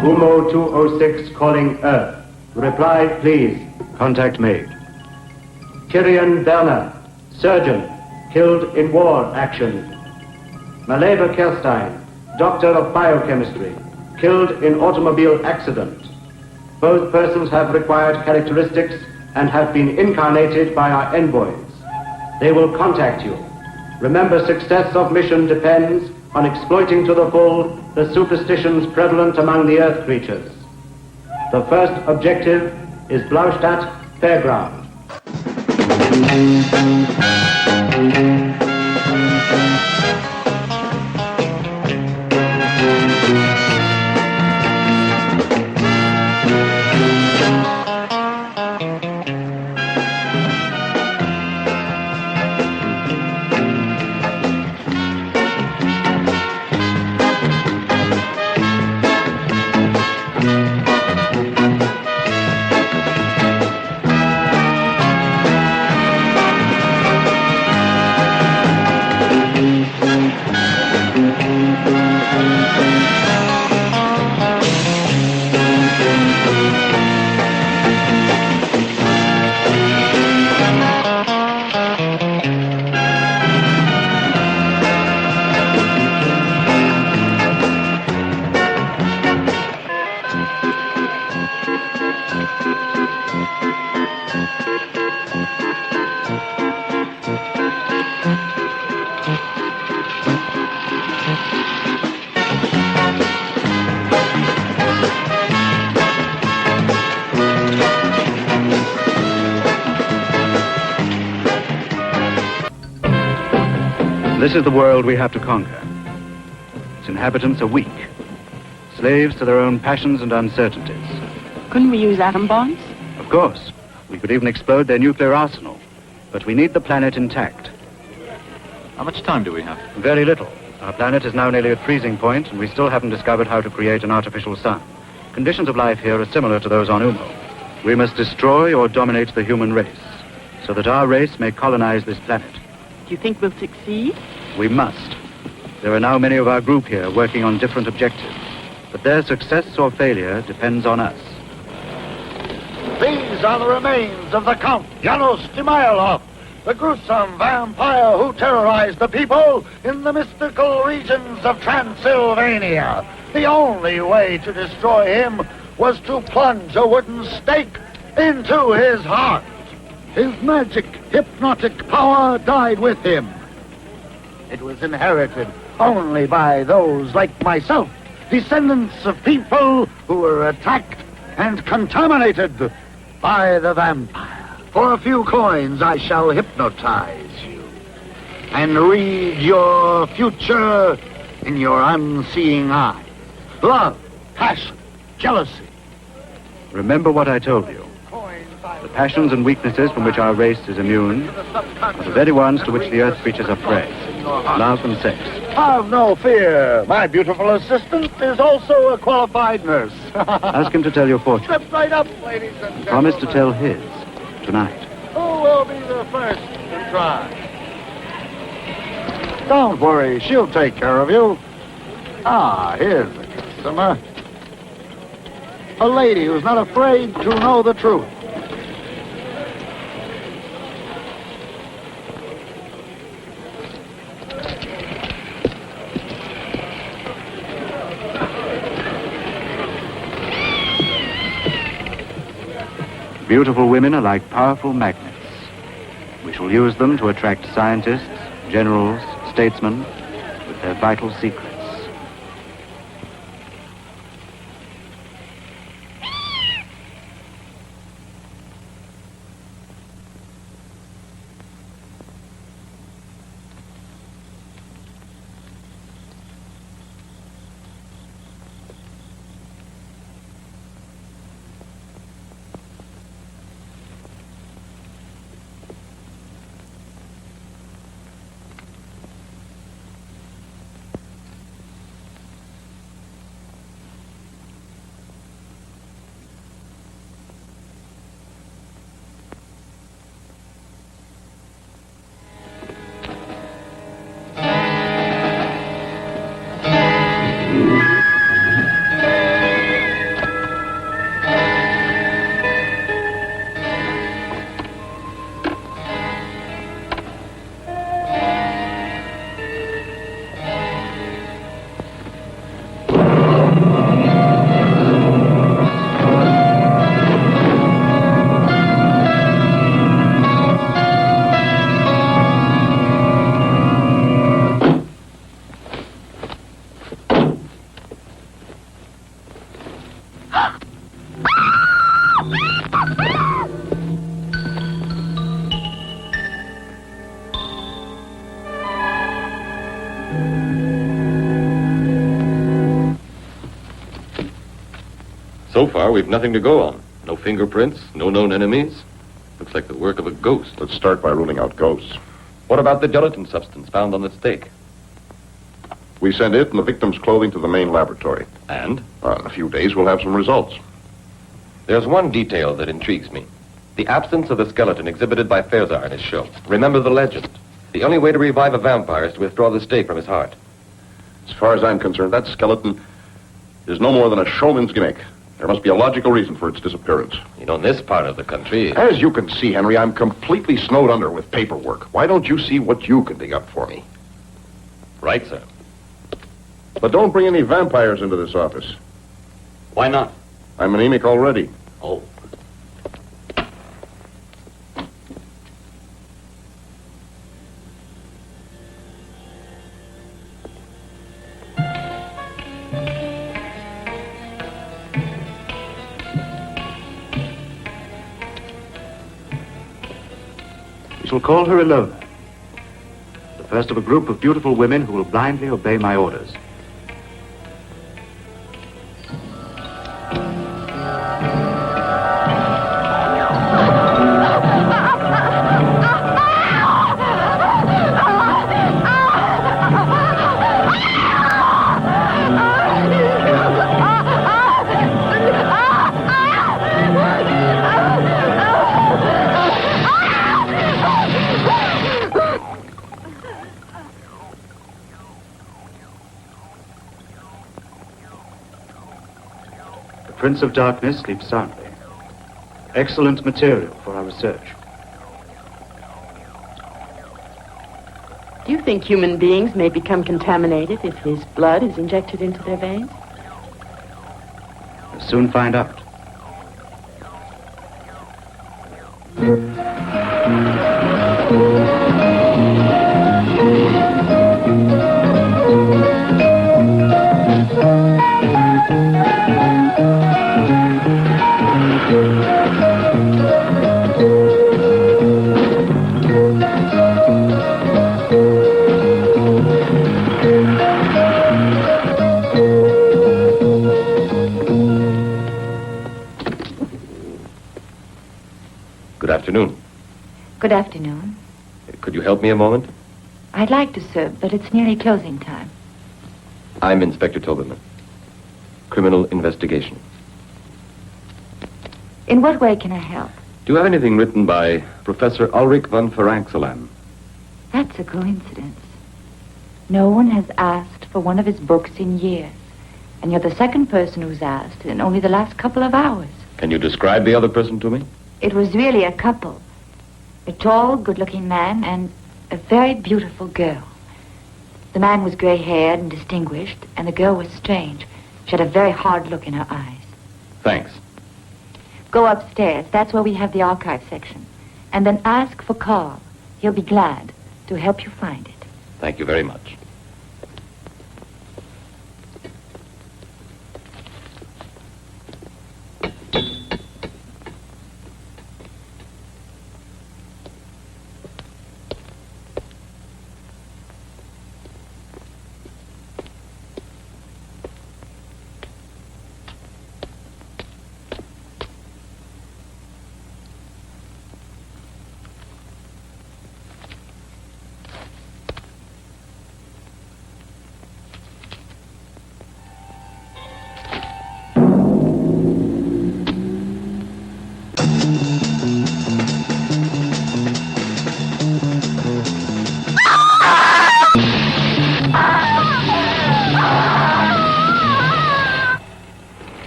Umo 206 calling Earth. Reply, please. Contact made. Kirian Werner, surgeon, killed in war action. Maleva Kerstein, doctor of biochemistry, killed in automobile accident. Both persons have required characteristics and have been incarnated by our envoys. They will contact you. Remember, success of mission depends on exploiting to the full the superstitions prevalent among the Earth creatures. The first objective is Blaustadt Fairground. This is the world we have to conquer. Its inhabitants are weak, slaves to their own passions and uncertainties. Couldn't we use atom bombs? Of course. We could even explode their nuclear arsenal. But we need the planet intact. How much time do we have? Very little. Our planet is now nearly at freezing point, and we still haven't discovered how to create an artificial sun. Conditions of life here are similar to those on Umo. We must destroy or dominate the human race, so that our race may colonize this planet. Do you think we'll succeed? We must. There are now many of our group here working on different objectives, but their success or failure depends on us. These are the remains of the Count Janos Timailov, the gruesome vampire who terrorized the people in the mystical regions of Transylvania. The only way to destroy him was to plunge a wooden stake into his heart. His magic, hypnotic power died with him. It was inherited only by those like myself, descendants of people who were attacked and contaminated by the vampire. For a few coins, I shall hypnotize you and read your future in your unseeing eyes. Love, passion, jealousy. Remember what I told you. The passions and weaknesses from which our race is immune are the very ones to which the Earth creatures are prey. Love and sex. Have no fear. My beautiful assistant is also a qualified nurse. Ask him to tell your fortune. Step right up, ladies and gentlemen. Promise to tell his tonight. Who will be the first to try? Don't worry, she'll take care of you. Ah, here's the customer. A lady who's not afraid to know the truth. Beautiful women are like powerful magnets. We shall use them to attract scientists, generals, statesmen with their vital secrets. So far, we've nothing to go on. No fingerprints, no known enemies. Looks like the work of a ghost. Let's start by ruling out ghosts. What about the gelatin substance found on the steak? We send it and the victim's clothing to the main laboratory. And? In a few days, we'll have some results. There's one detail that intrigues me. The absence of the skeleton exhibited by Fairzar in his show. Remember the legend. The only way to revive a vampire is to withdraw the steak from his heart. As far as I'm concerned, that skeleton is no more than a showman's gimmick. There must be a logical reason for its disappearance. You know, in this part of the country... As you can see, Henry, I'm completely snowed under with paperwork. Why don't you see what you can dig up for me? Right, sir. But don't bring any vampires into this office. Why not? I'm anemic already. Oh. We shall call her Ilona, the first of a group of beautiful women who will blindly obey my orders. The Prince of Darkness sleeps soundly. Excellent material for our research. Do you think human beings may become contaminated if his blood is injected into their veins? We'll soon find out. Good afternoon. Good afternoon. Could you help me a moment? I'd like to, sir, but it's nearly closing time. I'm Inspector Toberman. Criminal investigation. In what way can I help? Do you have anything written by Professor Ulrich von Ferenxelam? That's a coincidence. No one has asked for one of his books in years. And you're the second person who's asked in only the last couple of hours. Can you describe the other person to me? It was really a couple. A tall, good-looking man and a very beautiful girl. The man was gray-haired and distinguished, and the girl was strange. She had a very hard look in her eyes. Thanks. Go upstairs. That's where we have the archive section. And then ask for Carl. He'll be glad to help you find it. Thank you very much.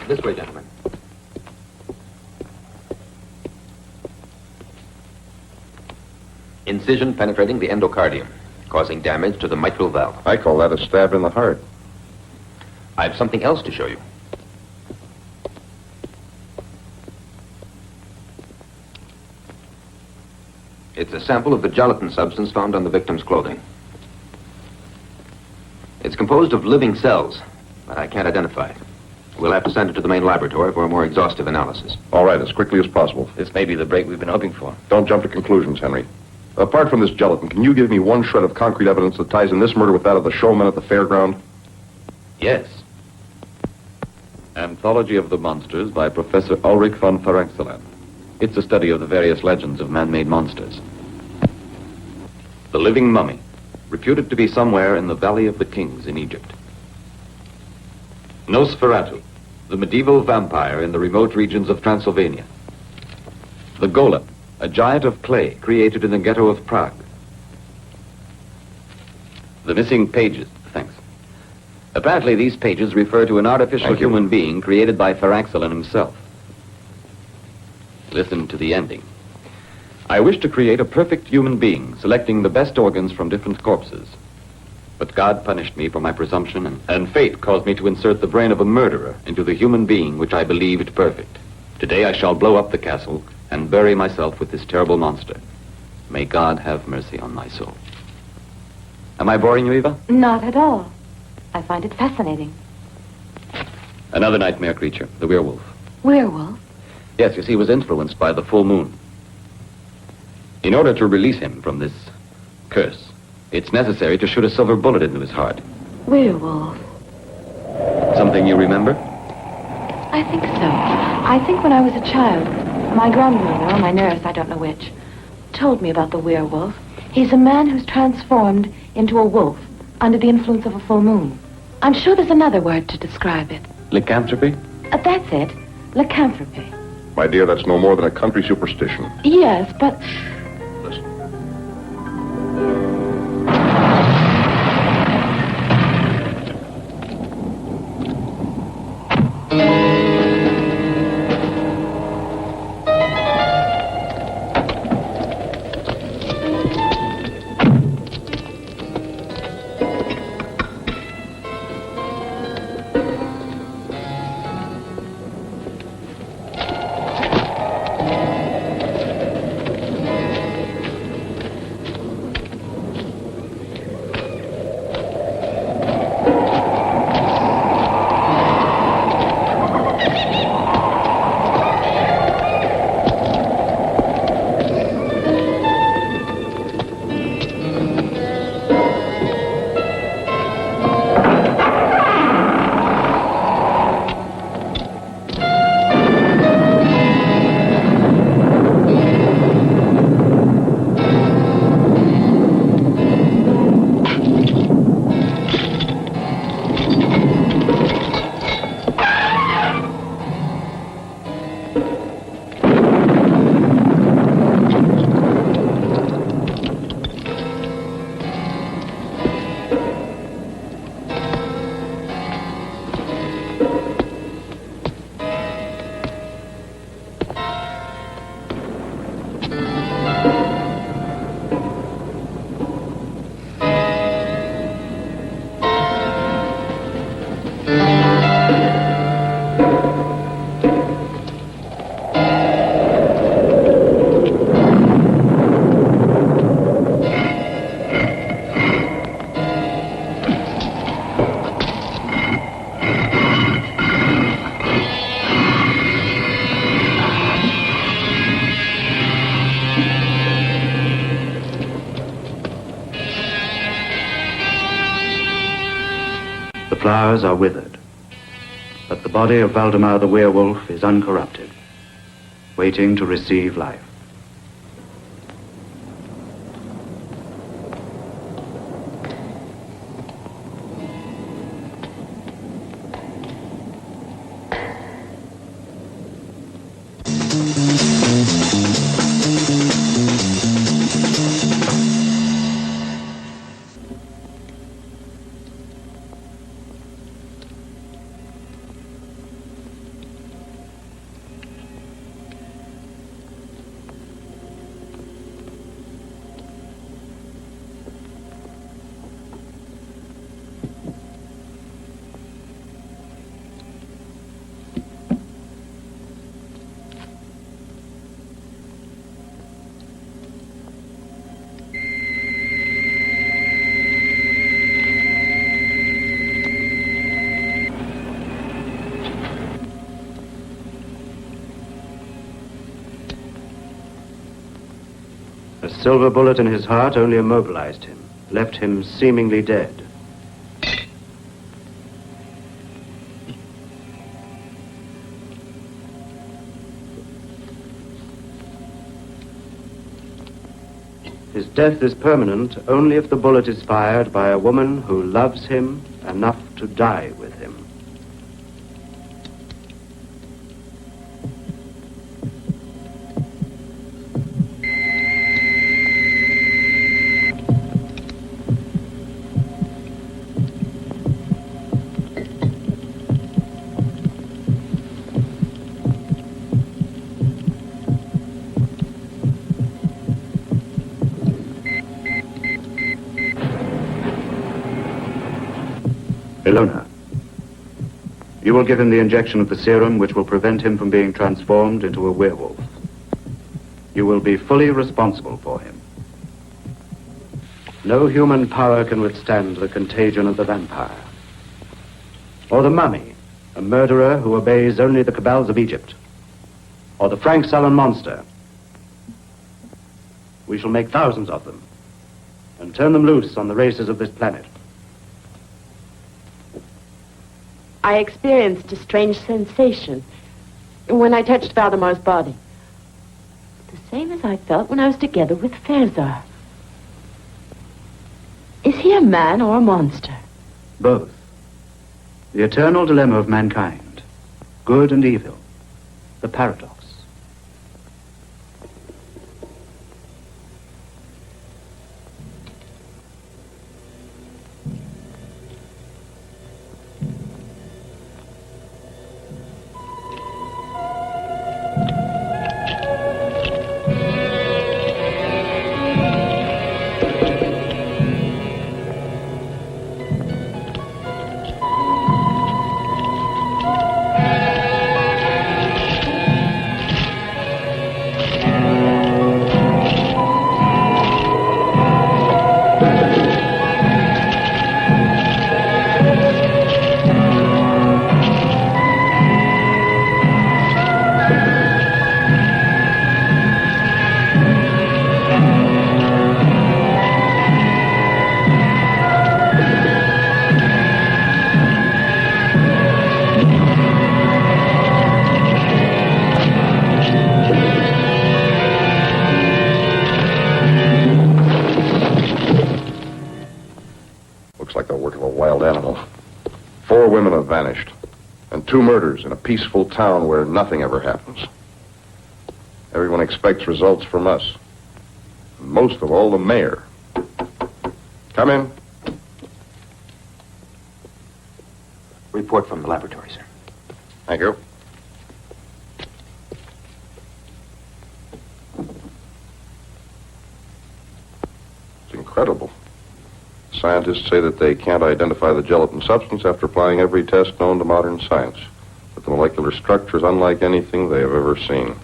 This way, gentlemen. Incision penetrating the endocardium, causing damage to the mitral valve. I call that a stab in the heart. I have something else to show you. It's a sample of the gelatin substance found on the victim's clothing. It's composed of living cells, but I can't identify it. We'll have to send it to the main laboratory for a more exhaustive analysis. All right, as quickly as possible. This may be the break we've been hoping for. Don't jump to conclusions, Henry. Apart from this gelatin, can you give me one shred of concrete evidence that ties in this murder with that of the showman at the fairground? Yes. Anthology of the Monsters by Professor Ulrich von Faraxelan. It's a study of the various legends of man-made monsters. The living mummy, reputed to be somewhere in the Valley of the Kings in Egypt. Nosferatu, the medieval vampire in the remote regions of Transylvania. The golem, a giant of clay created in the ghetto of Prague. The missing pages, thanks. Apparently these pages refer to an artificial human being created by Faraxelan himself. Listen to the ending. I wish to create a perfect human being, selecting the best organs from different corpses. But God punished me for my presumption, and fate caused me to insert the brain of a murderer into the human being which I believed perfect. Today I shall blow up the castle and bury myself with this terrible monster. May God have mercy on my soul. Am I boring you, Eva? Not at all. I find it fascinating. Another nightmare creature, the werewolf. Werewolf? Yes, you see, he was influenced by the full moon. In order to release him from this curse, it's necessary to shoot a silver bullet into his heart. Werewolf? Something you remember? I think so. I think when I was a child, my grandmother or my nurse, I don't know which, told me about the werewolf. He's a man who's transformed into a wolf under the influence of a full moon. I'm sure there's another word to describe it. Lycanthropy? That's it. Lycanthropy. My dear, that's no more than a country superstition. Yes, but... Listen. The flowers are withered, but the body of Valdemar the werewolf is uncorrupted, waiting to receive life. A silver bullet in his heart only immobilized him, left him seemingly dead. His death is permanent only if the bullet is fired by a woman who loves him enough to die with him. Ilona, you will give him the injection of the serum which will prevent him from being transformed into a werewolf. You will be fully responsible for him. No human power can withstand the contagion of the vampire. Or the mummy, a murderer who obeys only the cabals of Egypt. Or the Frank Sullen monster. We shall make thousands of them and turn them loose on the races of this planet. I experienced a strange sensation when I touched Valdemar's body. The same as I felt when I was together with Ferzar. Is he a man or a monster? Both. The eternal dilemma of mankind. Good and evil. The paradox. Looks like the work of a wild animal. 4 women have vanished, and 2 murders in a peaceful town where nothing ever happens. Everyone expects results from us. And most of all, the mayor. Come in. Report from the laboratory, sir. Thank you. It's incredible. Scientists say that they can't identify the gelatin substance after applying every test known to modern science. But the molecular structure is unlike anything they have ever seen.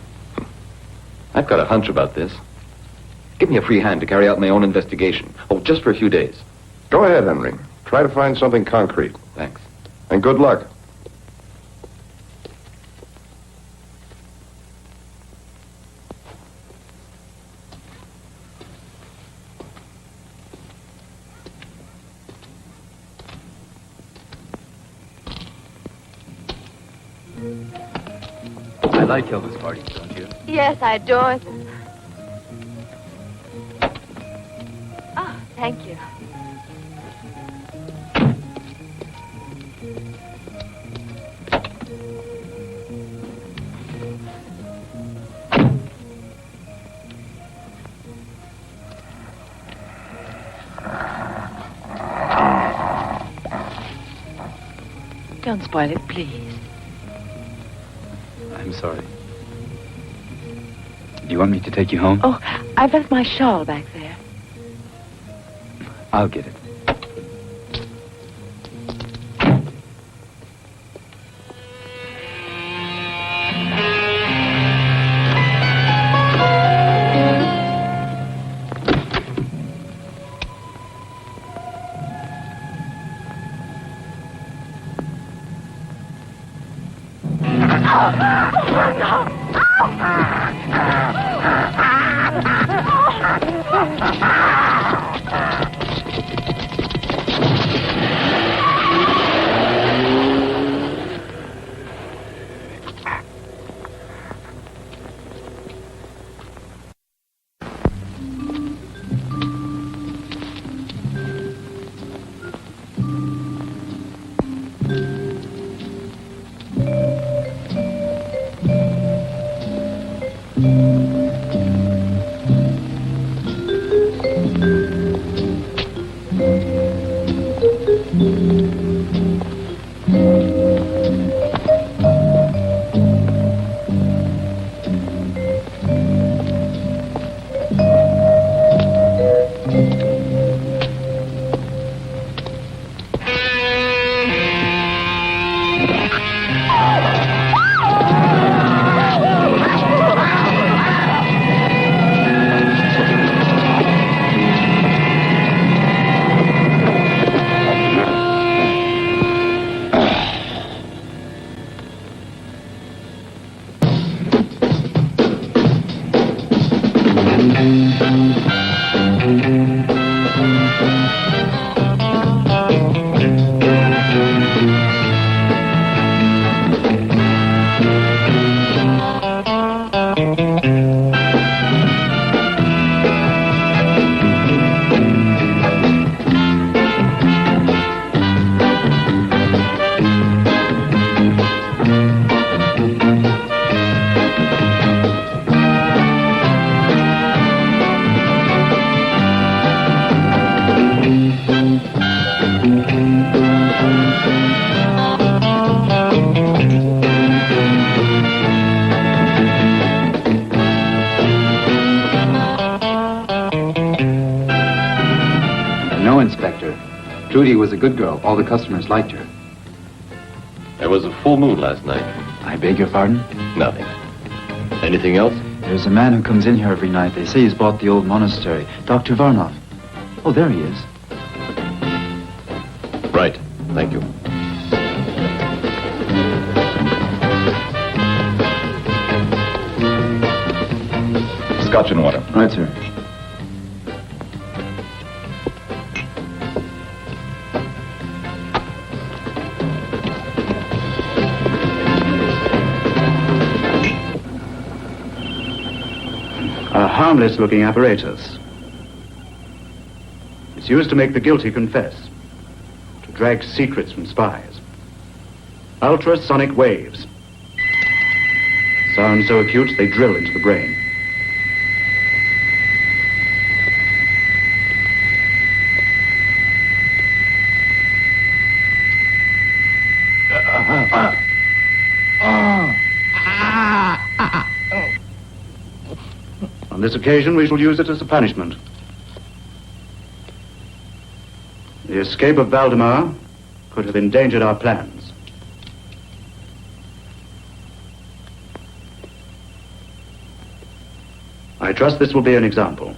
I've got a hunch about this. Give me a free hand to carry out my own investigation. Oh, just for a few days. Go ahead, Henry. Try to find something concrete. Thanks. And good luck. I like Elvis parties, don't you? Yes, I adore them. Oh, thank you. Don't spoil it, please. I'm sorry. Do you want me to take you home? Oh, I've left my shawl back there. I'll get it. Trudy was a good girl. All the customers liked her. There was a full moon last night. I beg your pardon? Nothing. Anything else? There's a man who comes in here every night. They say he's bought the old monastery. Dr. Varnov. Oh, there he is. Right. Thank you. Scotch and water. Right, sir. A harmless-looking apparatus. It's used to make the guilty confess, to drag secrets from spies. Ultrasonic waves. Sound so acute they drill into the brain. On this occasion, we shall use it as a punishment. The escape of Valdemar could have endangered our plans. I trust this will be an example.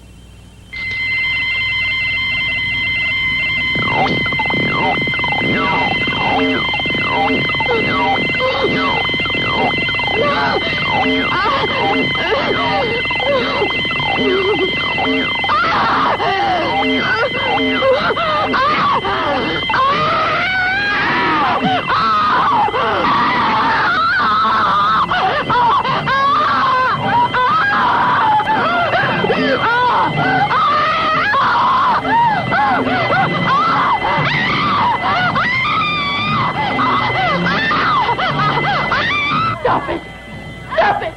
Stop it! Stop it!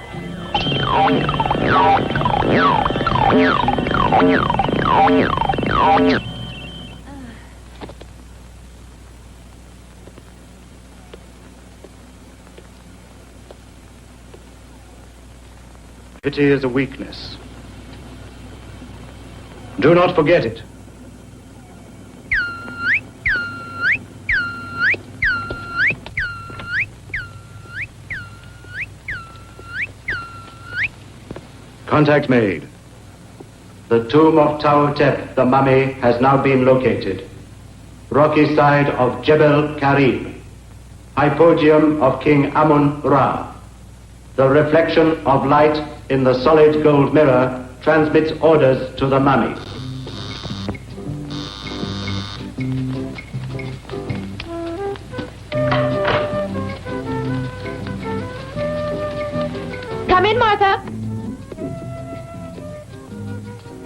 Pity is a weakness. Do not forget it. Contact made. The tomb of Tau-Tep, the mummy, has now been located. Rocky side of Jebel Karib. Hypogeum of King Amun-Ra. The reflection of light in the solid gold mirror transmits orders to the mummy. Come in, Martha.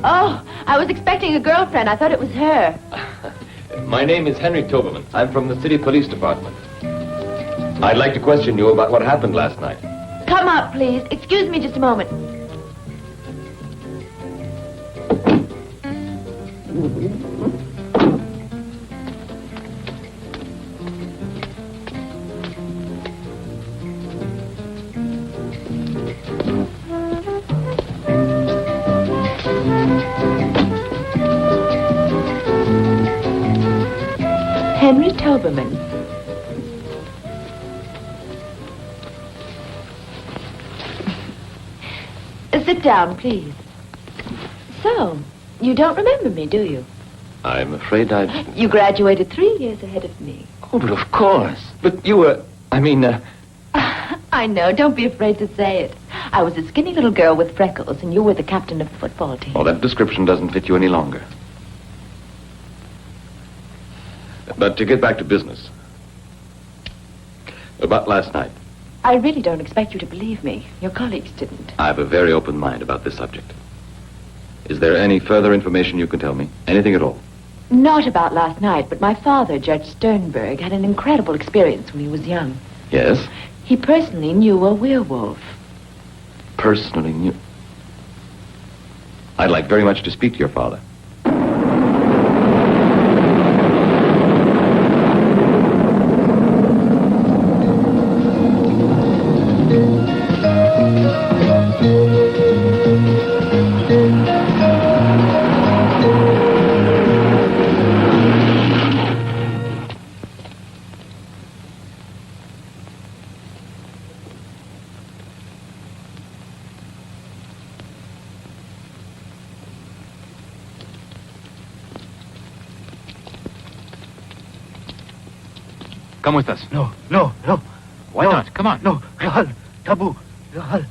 Oh, I was expecting a girlfriend. I thought it was her. My name is Henry Toberman. I'm from the city police department. I'd like to question you about what happened last night. Come up, please. Excuse me just a moment. Henry Toberman. Sit down, please. So, you don't remember me, do you? I'm afraid I... You graduated 3 years ahead of me. Oh, but of course. But you were... I know. Don't be afraid to say it. I was a skinny little girl with freckles, and you were the captain of the football team. Oh, that description doesn't fit you any longer. But to get back to business. About last night. I really don't expect you to believe me. Your colleagues didn't. I have a very open mind about this subject. Is there any further information you can tell me? Anything at all? Not about last night, but my father, Judge Sternberg, had an incredible experience when he was young. Yes? He personally knew a werewolf. Personally knew... I'd like very much to speak to your father. Come with us. No, no, no. Why not? Come on. No, Rahal, Tabu, Rahal.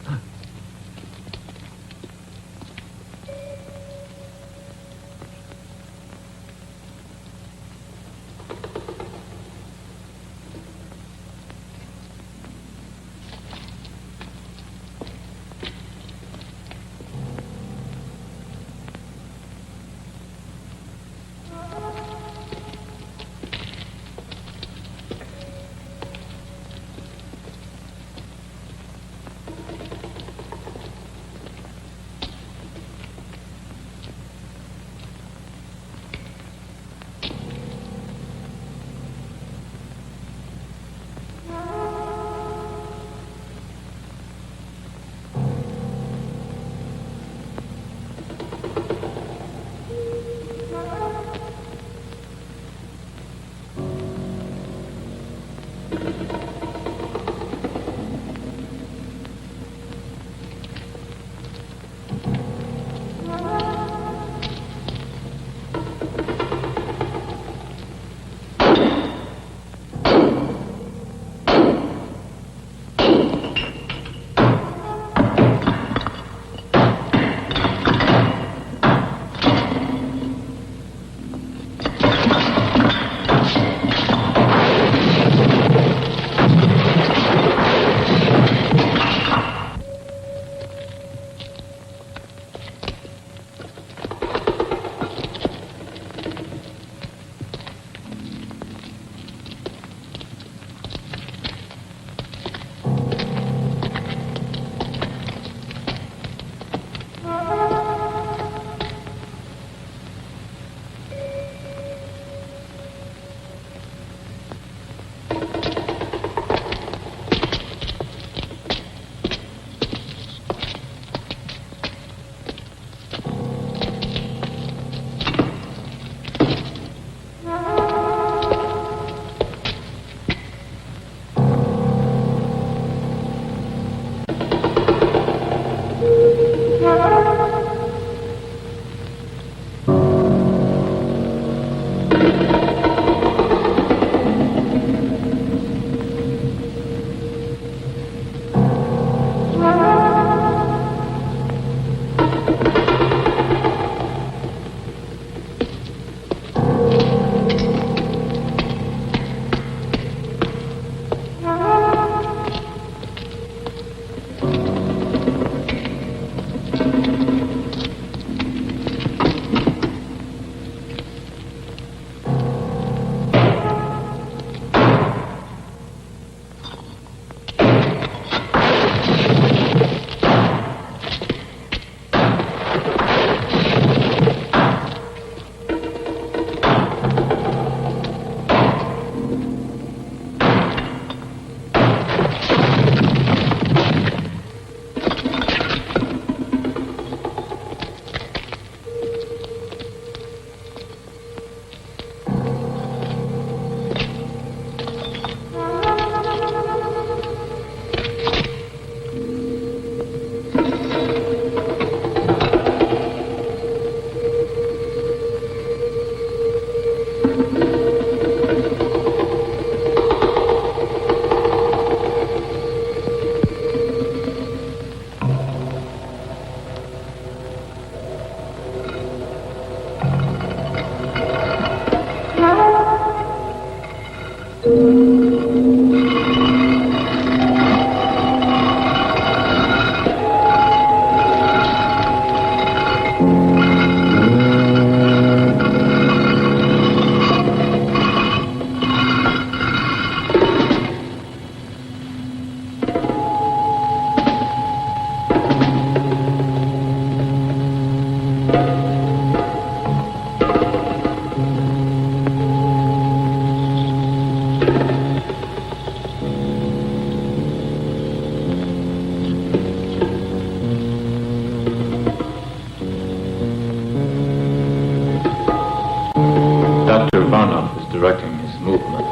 directing his movements.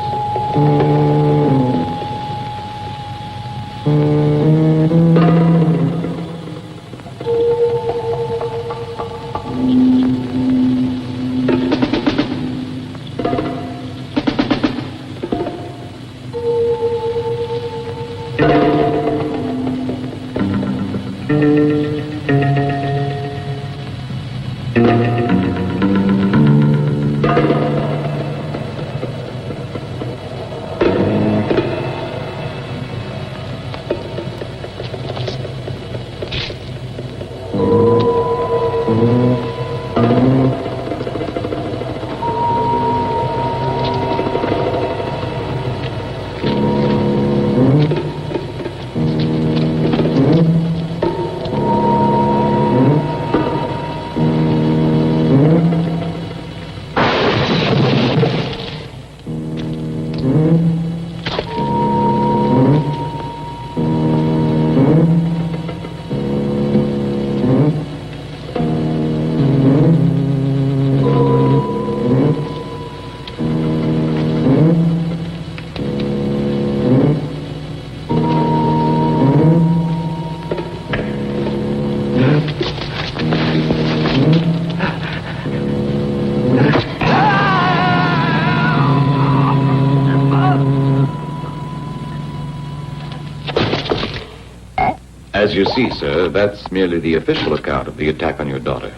As you see, sir, that's merely the official account of the attack on your daughter.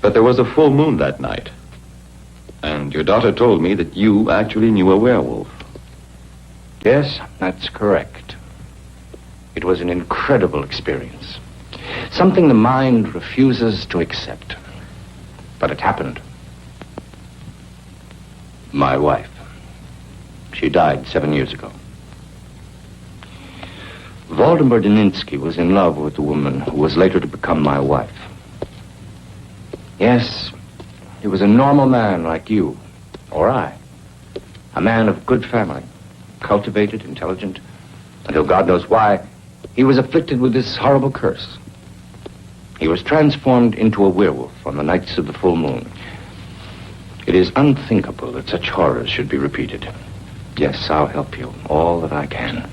But there was a full moon that night. And your daughter told me that you actually knew a werewolf. Yes, that's correct. It was an incredible experience. Something the mind refuses to accept. But it happened. My wife. She died 7 years ago. Waldemar Daninsky was in love with the woman who was later to become my wife. Yes, he was a normal man like you, or I. A man of good family, cultivated, intelligent, until God knows why, he was afflicted with this horrible curse. He was transformed into a werewolf on the nights of the full moon. It is unthinkable that such horrors should be repeated. Yes, I'll help you, all that I can.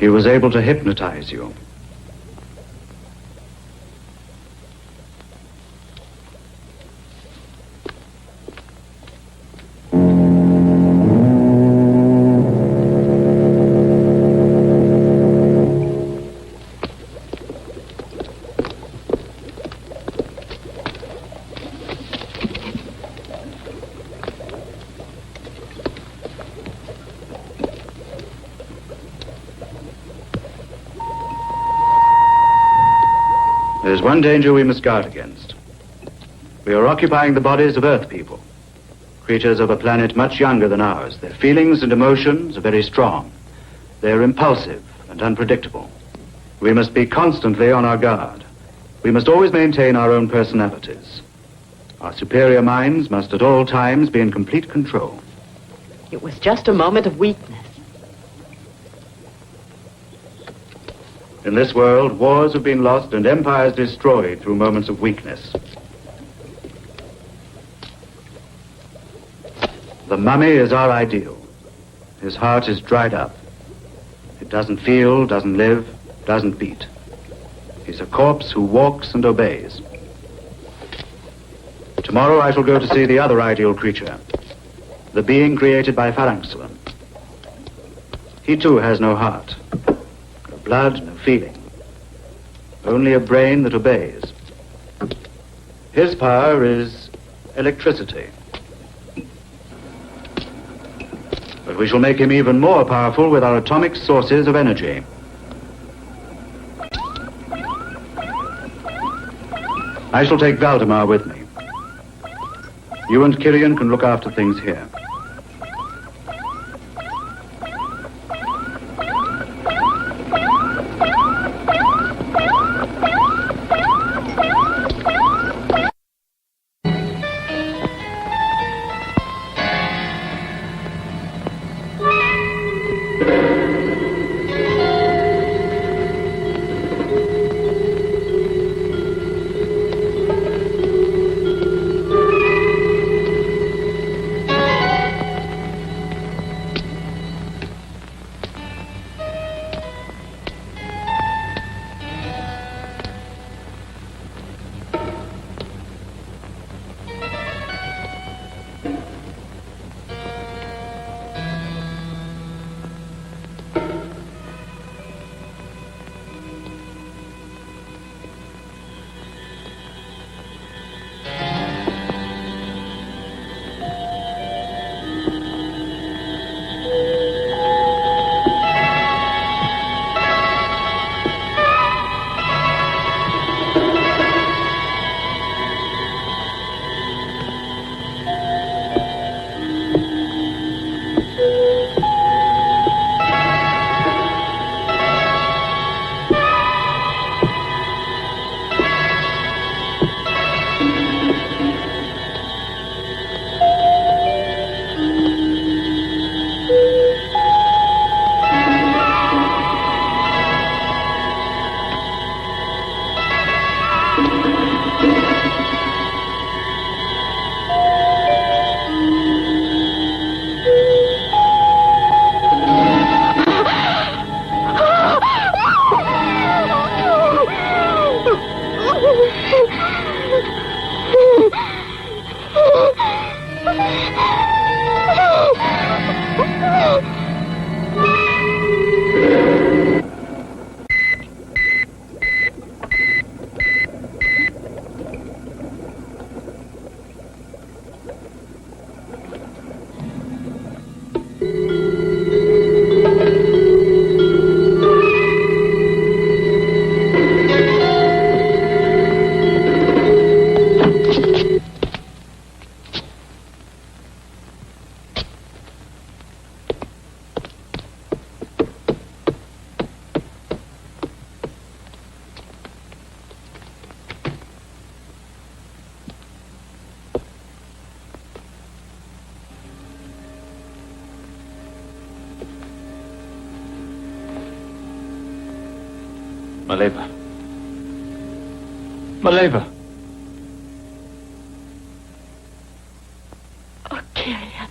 He was able to hypnotize you. There's one danger we must guard against. We are occupying the bodies of Earth people, creatures of a planet much younger than ours. Their feelings and emotions are very strong. They're impulsive and unpredictable. We must be constantly on our guard. We must always maintain our own personalities. Our superior minds must at all times be in complete control. It was just a moment of weakness. In this world, wars have been lost and empires destroyed through moments of weakness. The mummy is our ideal. His heart is dried up. It doesn't feel, doesn't live, doesn't beat. He's a corpse who walks and obeys. Tomorrow I shall go to see the other ideal creature, the being created by Phalanxalon. He too has no heart. Blood, no feeling. Only a brain that obeys. His power is electricity. But we shall make him even more powerful with our atomic sources of energy. I shall take Valdemar with me. You and Kirian can look after things here. Maleva. Maleva. Oh, Kirian.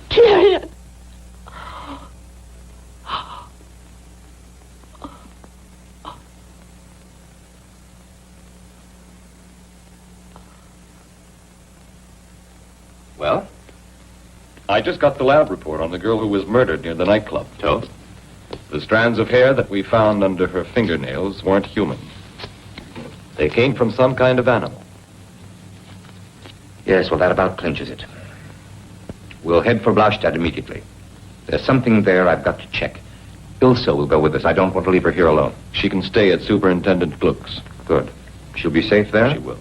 Kirian. Well? I just got the lab report on the girl who was murdered near the nightclub. So? The strands of hair that we found under her fingernails weren't human. They came from some kind of animal. Yes, well, that about clinches it. We'll head for Blaustadt immediately. There's something there I've got to check. Ilse will go with us. I don't want to leave her here alone. She can stay at Superintendent Gluck's. Good. She'll be safe there? She will.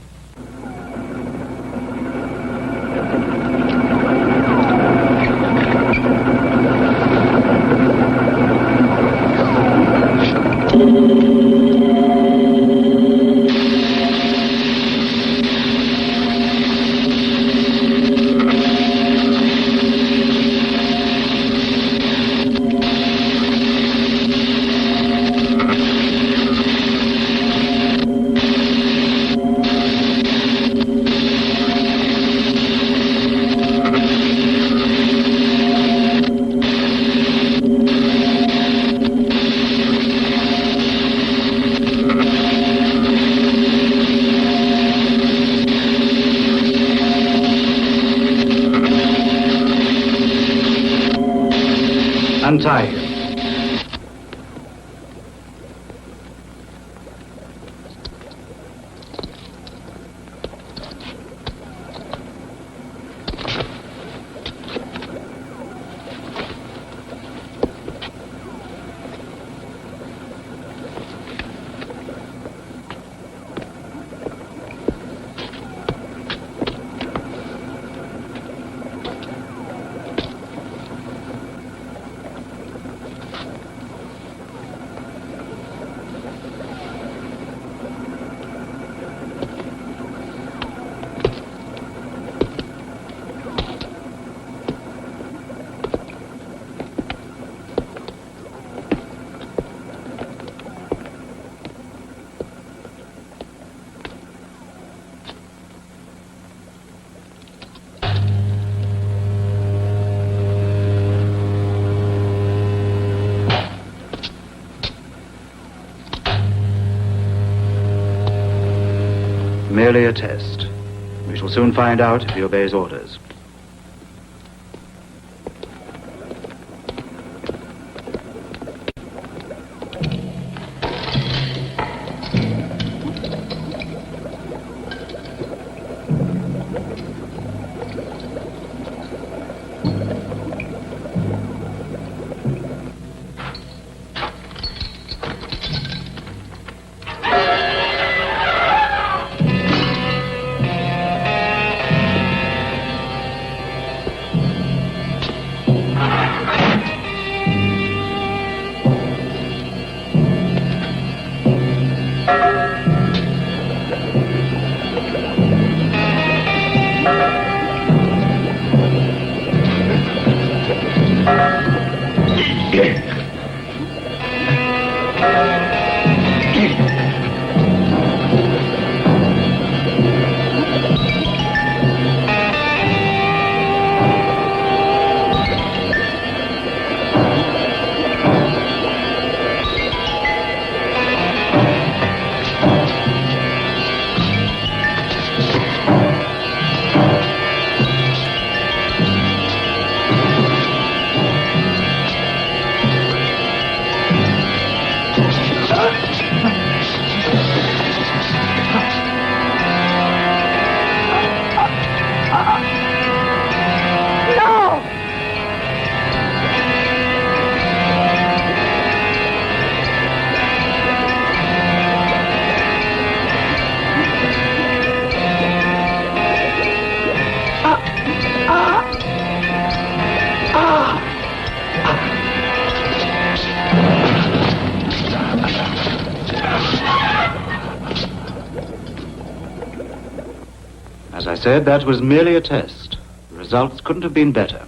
Untie him. Merely a test. We shall soon find out if he obeys orders. As I said, that was merely a test. The results couldn't have been better.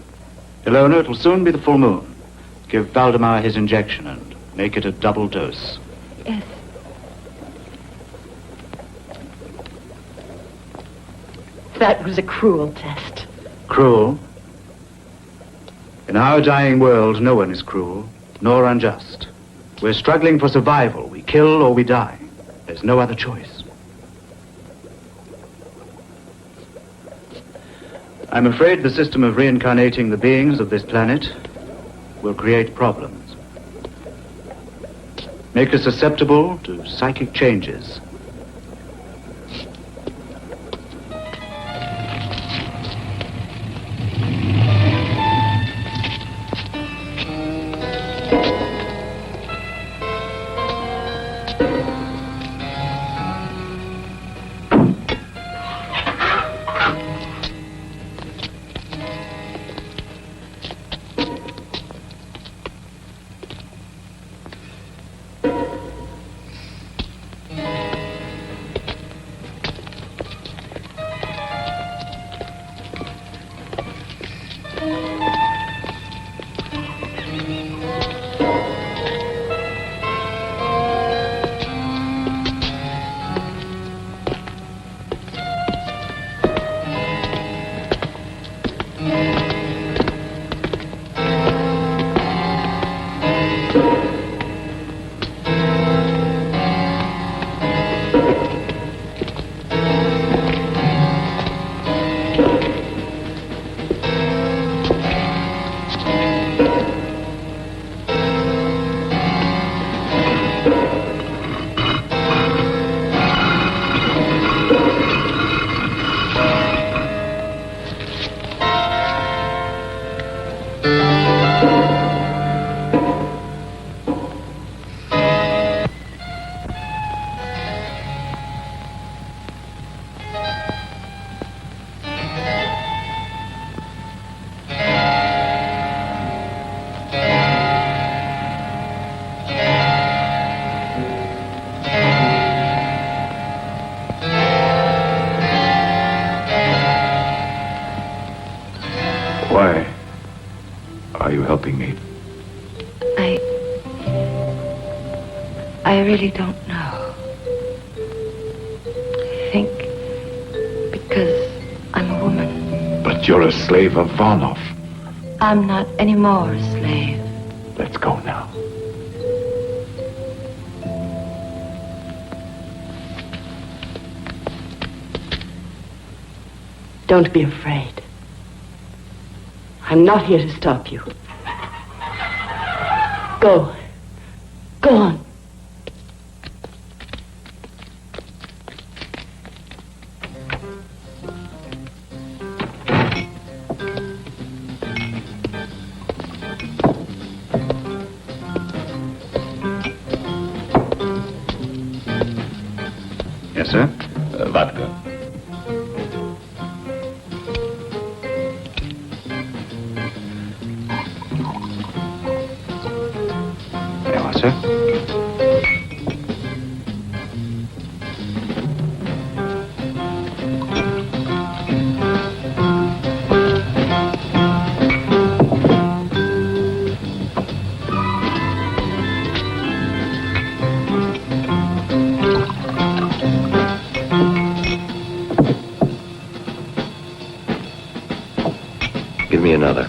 Ilona, it'll soon be the full moon. Give Valdemar his injection and make it a double dose. Yes. That was a cruel test. Cruel? In our dying world, no one is cruel, nor unjust. We're struggling for survival. We kill or we die. There's no other choice. I'm afraid the system of reincarnating the beings of this planet will create problems. Make us susceptible to psychic changes. Why are you helping me? I really don't know. I think because I'm a woman. But you're a slave of Varnov. I'm not anymore a slave. Let's go now. Don't be afraid. I'm not here to stop you. Go. Go on. Yes, sir? Vodka. There you are, sir. Give me another.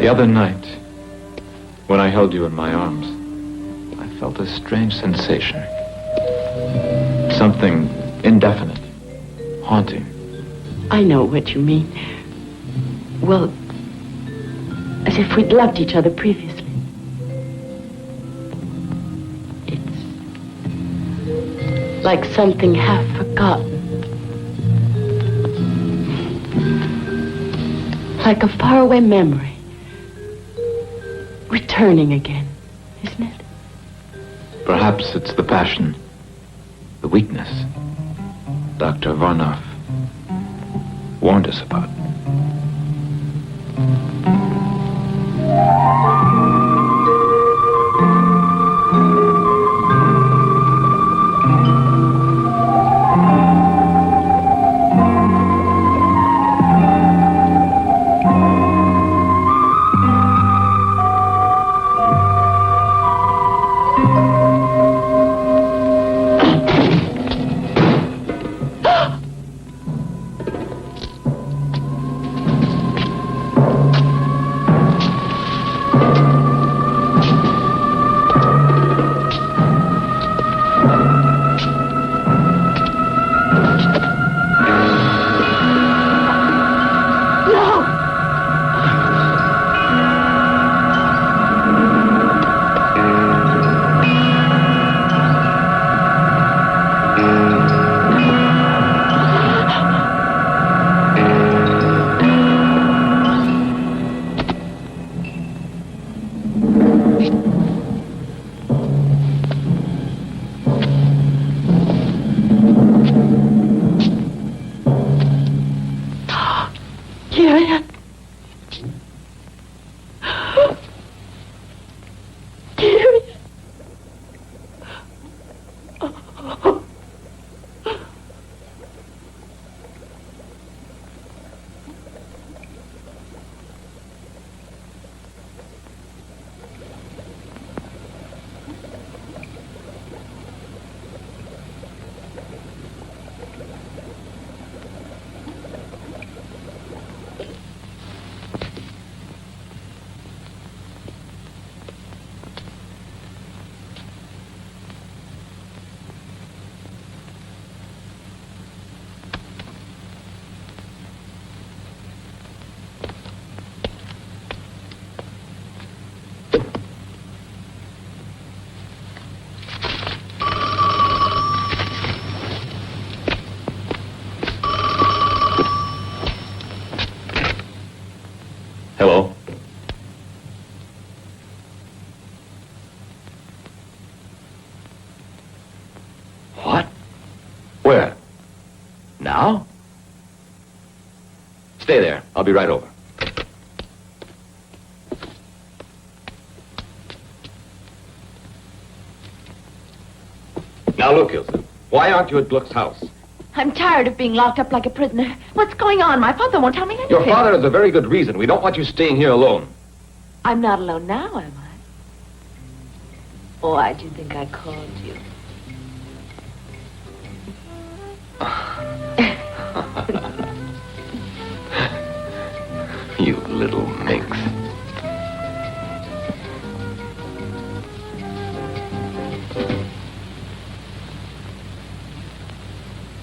The other night, when I held you in my arms, I felt a strange sensation. Something indefinite, haunting. I know what you mean. Well, as if we'd loved each other previously. It's like something half forgotten. like a faraway memory. Returning again, isn't it? Perhaps it's the passion, the weakness Dr. Varnoff warned us about. Hello. What? Where? Now? Stay there. I'll be right over. Now look, Ilse. Why aren't you at Gluck's house? I'm tired of being locked up like a prisoner. What's going on? My father won't tell me anything. Your father has a very good reason. We don't want you staying here alone. I'm not alone now, am I? Why'd you think I called you? You little minx.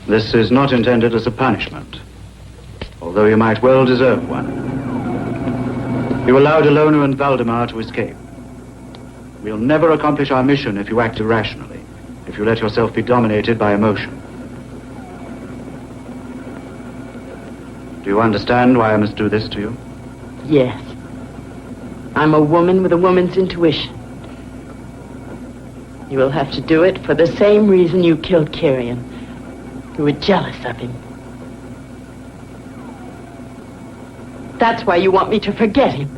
This is not intended as a punishment, although you might well deserve one. You allowed Ilona and Valdemar to escape. We'll never accomplish our mission if you act irrationally, if you let yourself be dominated by emotion. Do you understand why I must do this to you? Yes. I'm a woman with a woman's intuition. You will have to do it for the same reason you killed Kyrian. You were jealous of him. That's why you want me to forget him.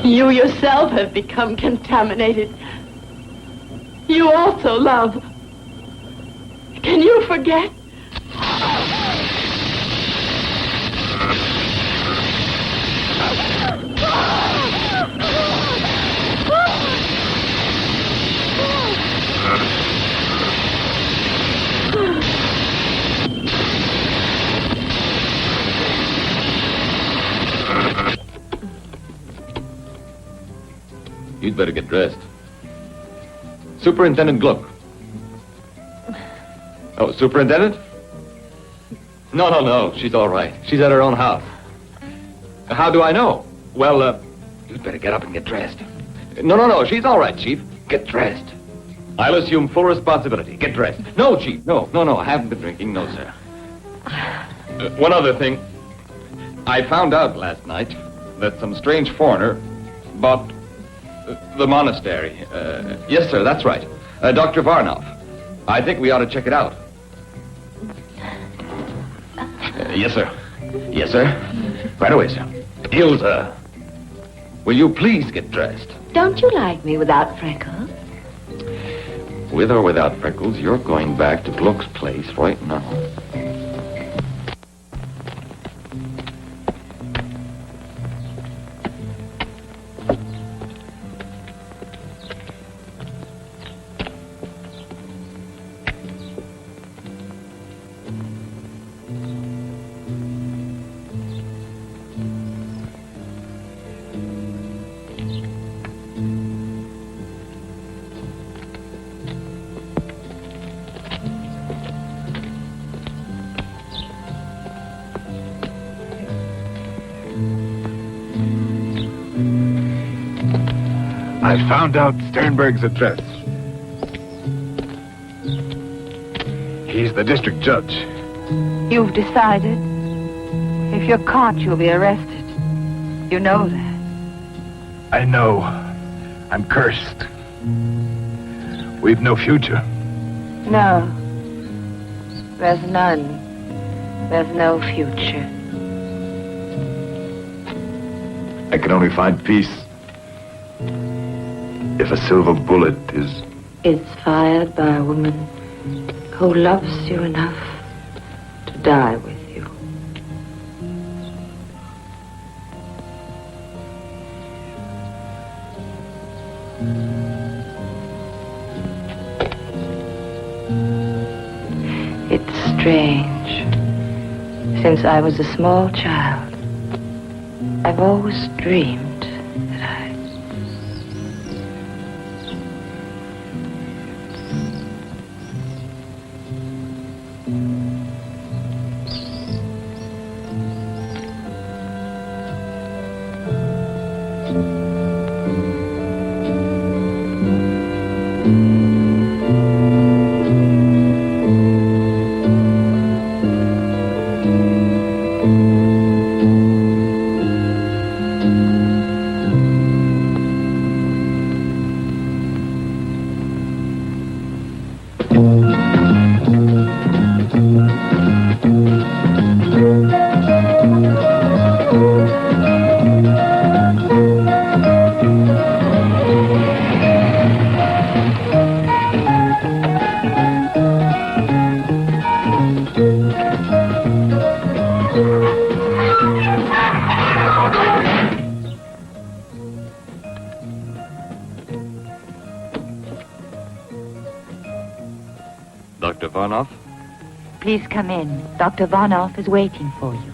You yourself have become contaminated. You also love. Can you forget? You'd better get dressed. Superintendent Gluck. Oh, Superintendent? No. She's all right. She's at her own house. How do I know? Well, You'd better get up and get dressed. no. She's all right, Chief. Get dressed. I'll assume full responsibility. Get dressed. No, Chief. No. I haven't been drinking. No, sir. One other thing. I found out last night that some strange foreigner bought the monastery. Yes, sir, that's right. Dr. Varnoff. I think we ought to check it out. Yes, sir. Yes, sir. Right away, sir. Ilsa, will you please get dressed? Don't you like me without freckles? With or without freckles, you're going back to Gluck's place right now. I found out Sternberg's address. He's the district judge. You've decided? If you're caught, you'll be arrested. You know that. I know. I'm cursed. We've no future. No. There's none. There's no future. I can only find peace if a silver bullet is... It's fired by a woman who loves you enough to die with you. It's strange. Since I was a small child, I've always dreamed that Dr. Varnoff? Please come in. Dr. Varnoff is waiting for you.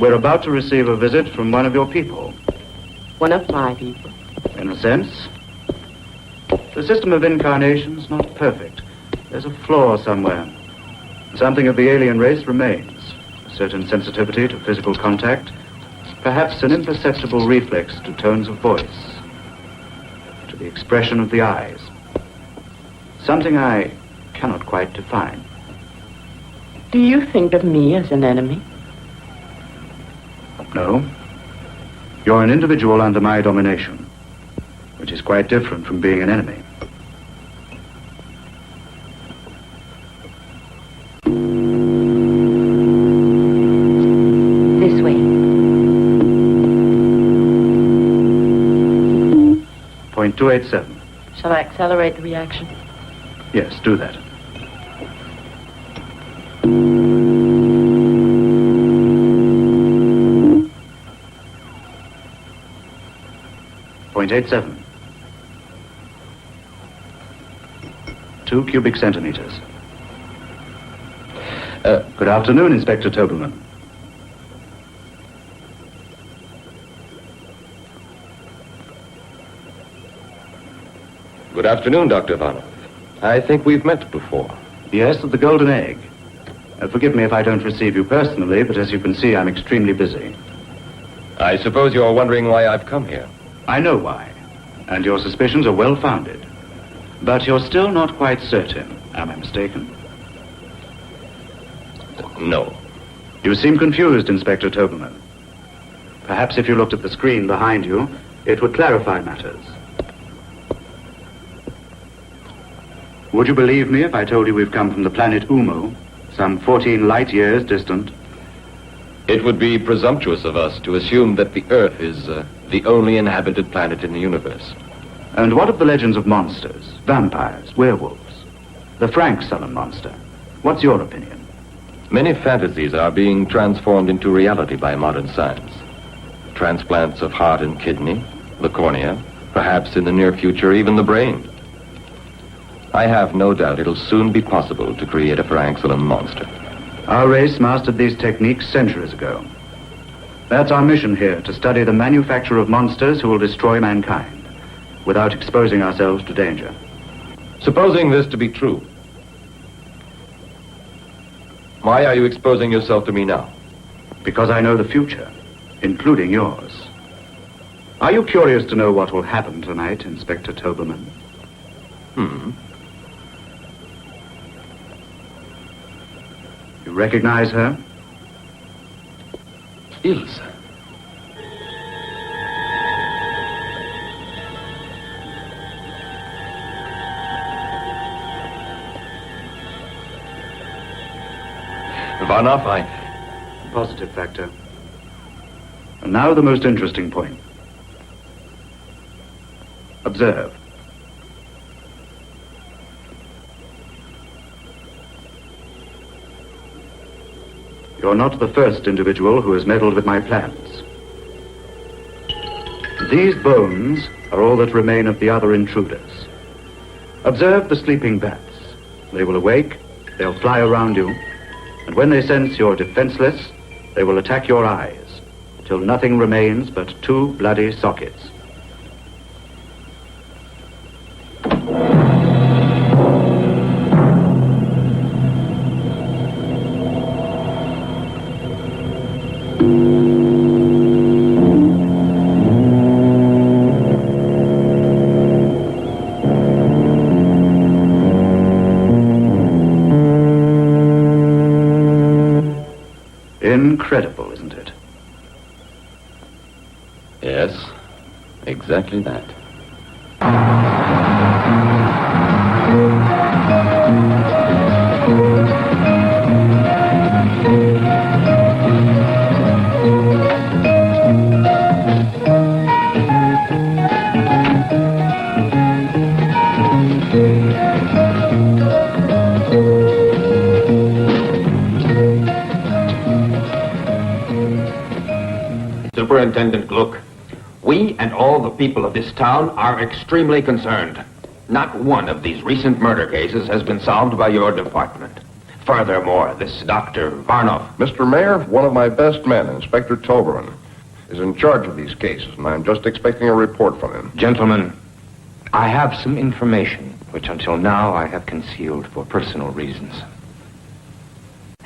We're about to receive a visit from one of your people. One of my people. In a sense. The system of incarnation's not perfect. There's a flaw somewhere. Something of the alien race remains. A certain sensitivity to physical contact. Perhaps an imperceptible reflex to tones of voice. To the expression of the eyes. Something I cannot quite define. Do you think of me as an enemy? No. You're an individual under my domination, which is quite different from being an enemy. This way. Point 287. Shall I accelerate the reaction? Yes, do that. Point 87. 2 cubic centimeters. Good afternoon, Inspector Tobelman. Good afternoon, Dr. Vanov. I think we've met before. Yes, at the Golden Egg. Forgive me if I don't receive you personally, but as you can see, I'm extremely busy. I suppose you're wondering why I've come here. I know why, and your suspicions are well-founded. But you're still not quite certain. Am I mistaken? No. You seem confused, Inspector Tobelman. Perhaps if you looked at the screen behind you, it would clarify matters. Would you believe me if I told you we've come from the planet Umo, some 14 light years distant? It would be presumptuous of us to assume that the Earth is the only inhabited planet in the universe. And what of the legends of monsters, vampires, werewolves? The Frank Sullen monster. What's your opinion? Many fantasies are being transformed into reality by modern science. Transplants of heart and kidney, the cornea, perhaps in the near future even the brain. I have no doubt it'll soon be possible to create a Frank Sullen monster. Our race mastered these techniques centuries ago. That's our mission here, to study the manufacture of monsters who will destroy mankind, without exposing ourselves to danger. Supposing this to be true, why are you exposing yourself to me now? Because I know the future, including yours. Are you curious to know what will happen tonight, Inspector Tobelman? You recognize her? Ilse. Vanov, Positive factor. And now the most interesting point. Observe. You're not the first individual who has meddled with my plans. These bones are all that remain of the other intruders. Observe the sleeping bats. They will awake, they'll fly around you, and when they sense you're defenseless, they will attack your eyes, till nothing remains but 2 bloody sockets. Incredible, isn't it? Yes, exactly that. Superintendent Gluck, we and all the people of this town are extremely concerned. Not one of these recent murder cases has been solved by your department. Furthermore, this Dr. Varnov... Mr. Mayor, one of my best men, Inspector Tobelman, is in charge of these cases, and I'm just expecting a report from him. Gentlemen, I have some information which until now I have concealed for personal reasons.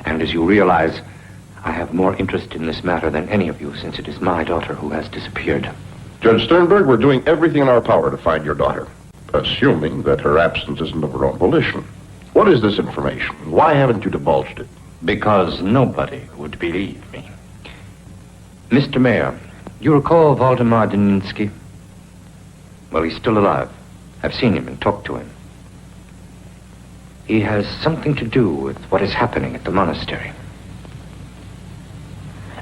And as you realize, I have more interest in this matter than any of you, since it is my daughter who has disappeared. Judge Sternberg, we're doing everything in our power to find your daughter, assuming that her absence isn't of her own volition. What is this information? Why haven't you divulged it? Because nobody would believe me. Mr. Mayor, you recall Waldemar Daninsky? Well, he's still alive. I've seen him and talked to him. He has something to do with what is happening at the monastery.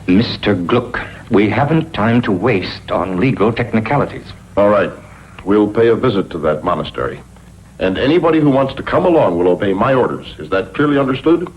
Mr. Gluck, we haven't time to waste on legal technicalities. All right. We'll pay a visit to that monastery. And anybody who wants to come along will obey my orders. Is that clearly understood?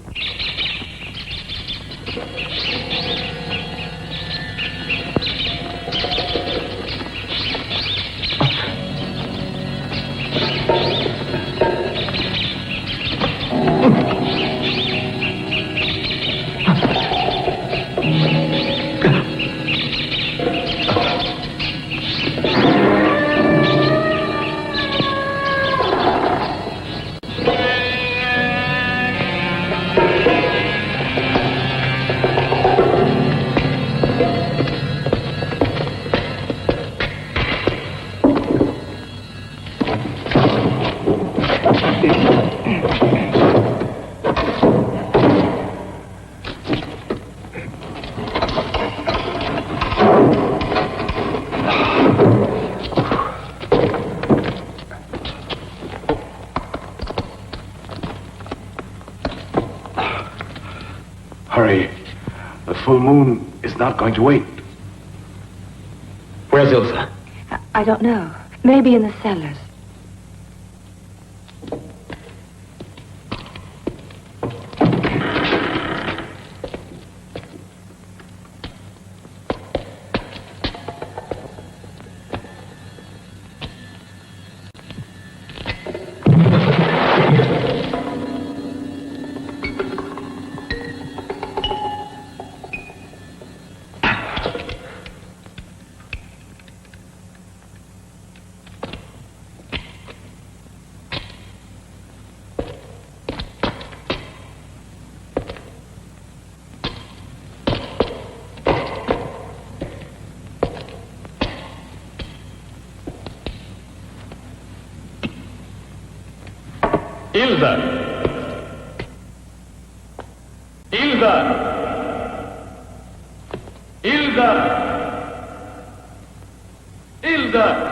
full moon is not going to wait. Where's Ilsa? I don't know. Maybe in the cellars. Ilsa! Ilsa! Ilsa! Ilsa!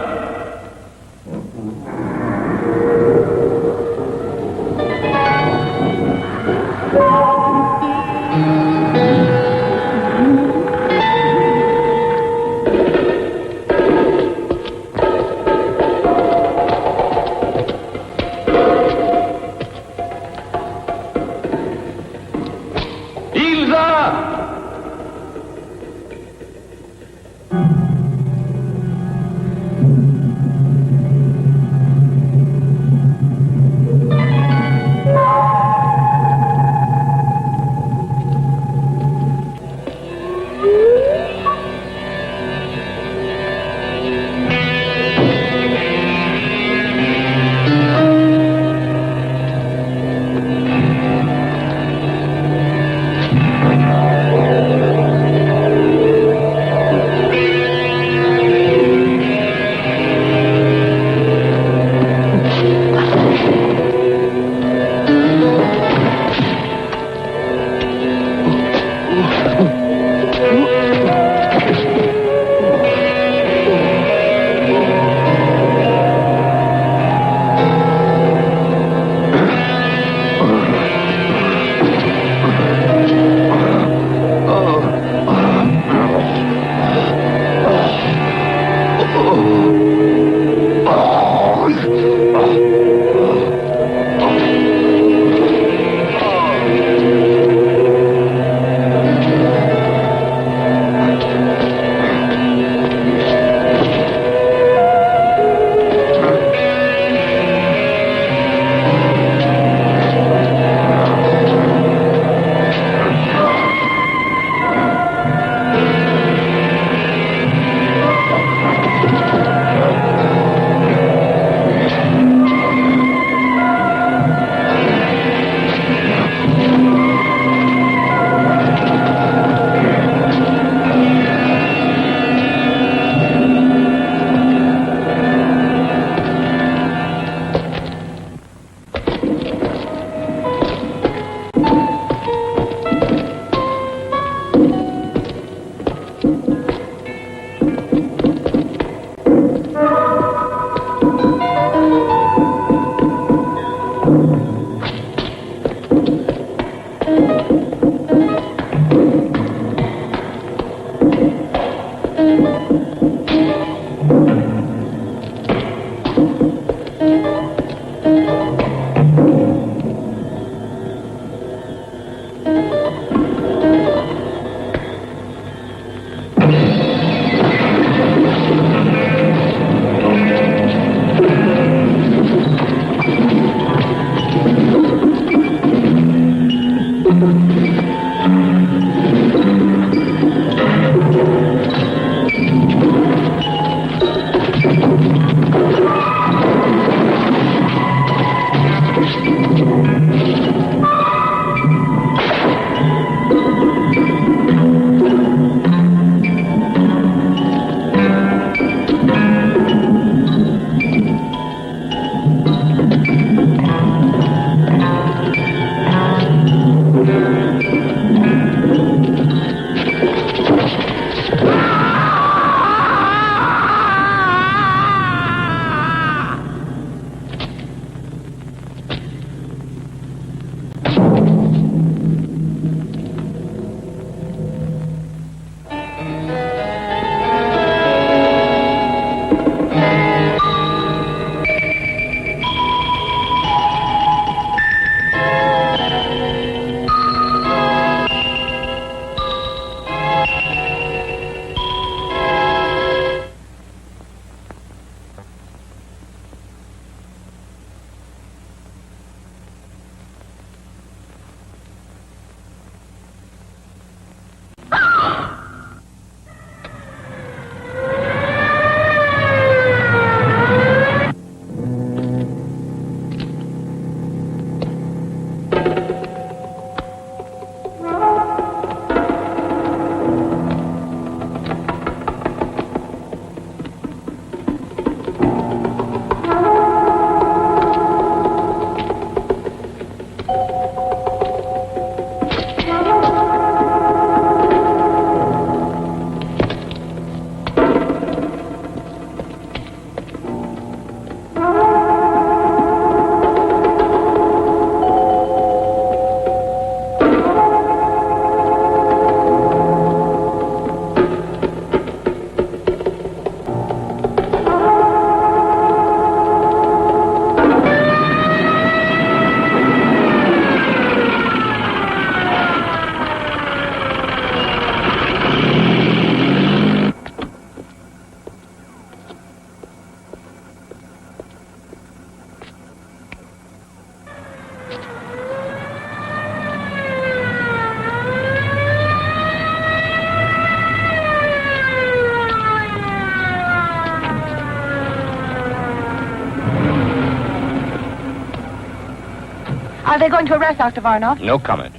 Are they going to arrest Dr. Varnoff? No comment.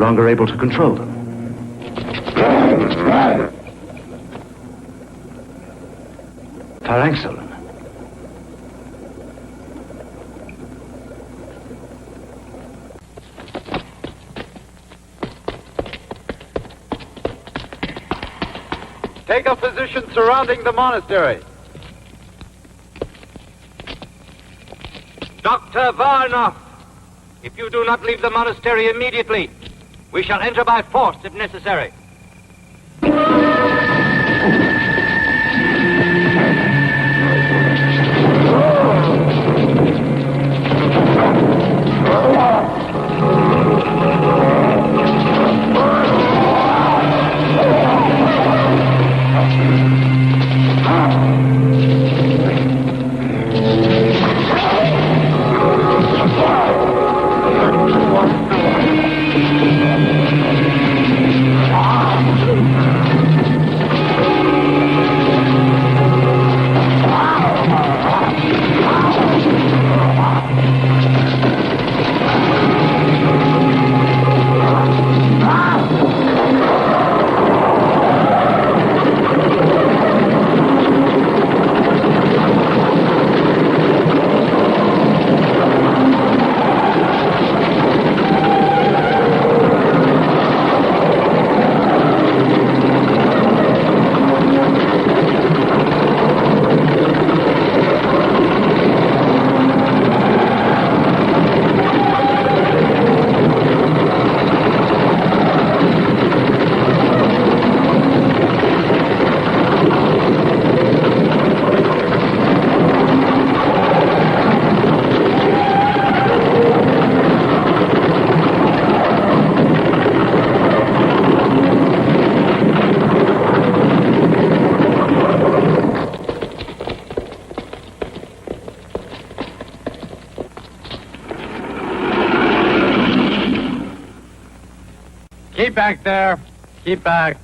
Longer able to control them. Phalanxolin. Take a position surrounding the monastery. Dr. Varnoff, if you do not leave the monastery immediately, we shall enter by force if necessary. Keep back there. Keep back.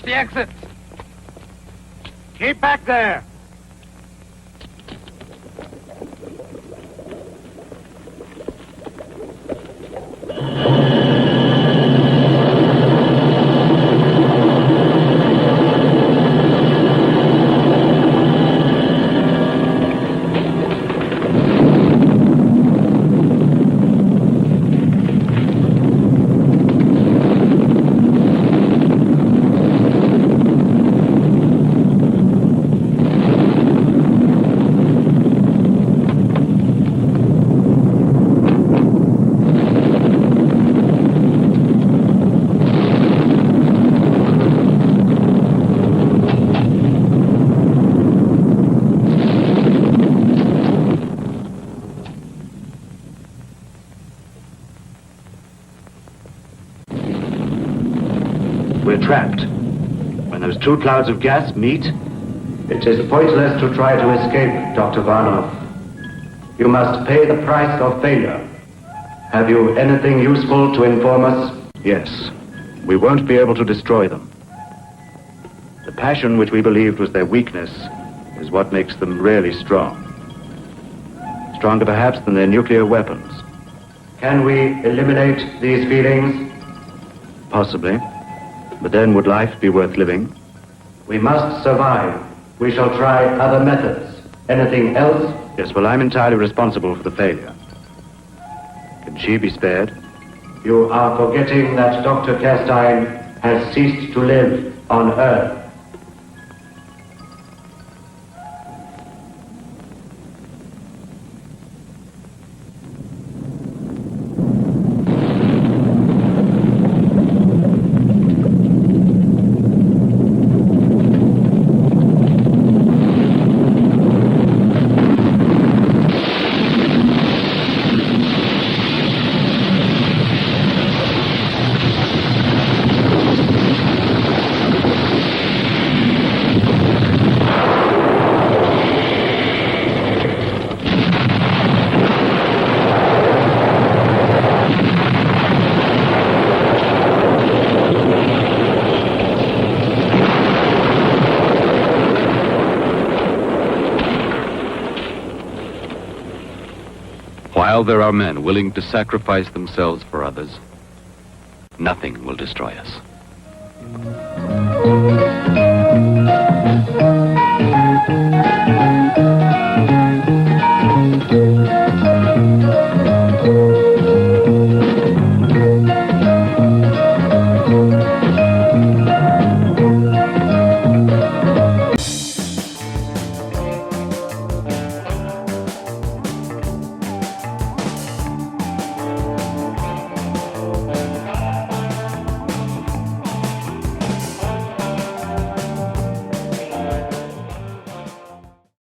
the exits. Keep back there. We're trapped. When those two clouds of gas meet... It is pointless to try to escape, Dr. Varnov. You must pay the price of failure. Have you anything useful to inform us? Yes. We won't be able to destroy them. The passion which we believed was their weakness is what makes them really strong. Stronger perhaps than their nuclear weapons. Can we eliminate these feelings? Possibly. But then would life be worth living? We must survive. We shall try other methods. Anything else? Yes, well, I'm entirely responsible for the failure. Can she be spared? You are forgetting that Dr. Kerstein has ceased to live on Earth. While there are men willing to sacrifice themselves for others, nothing will destroy us.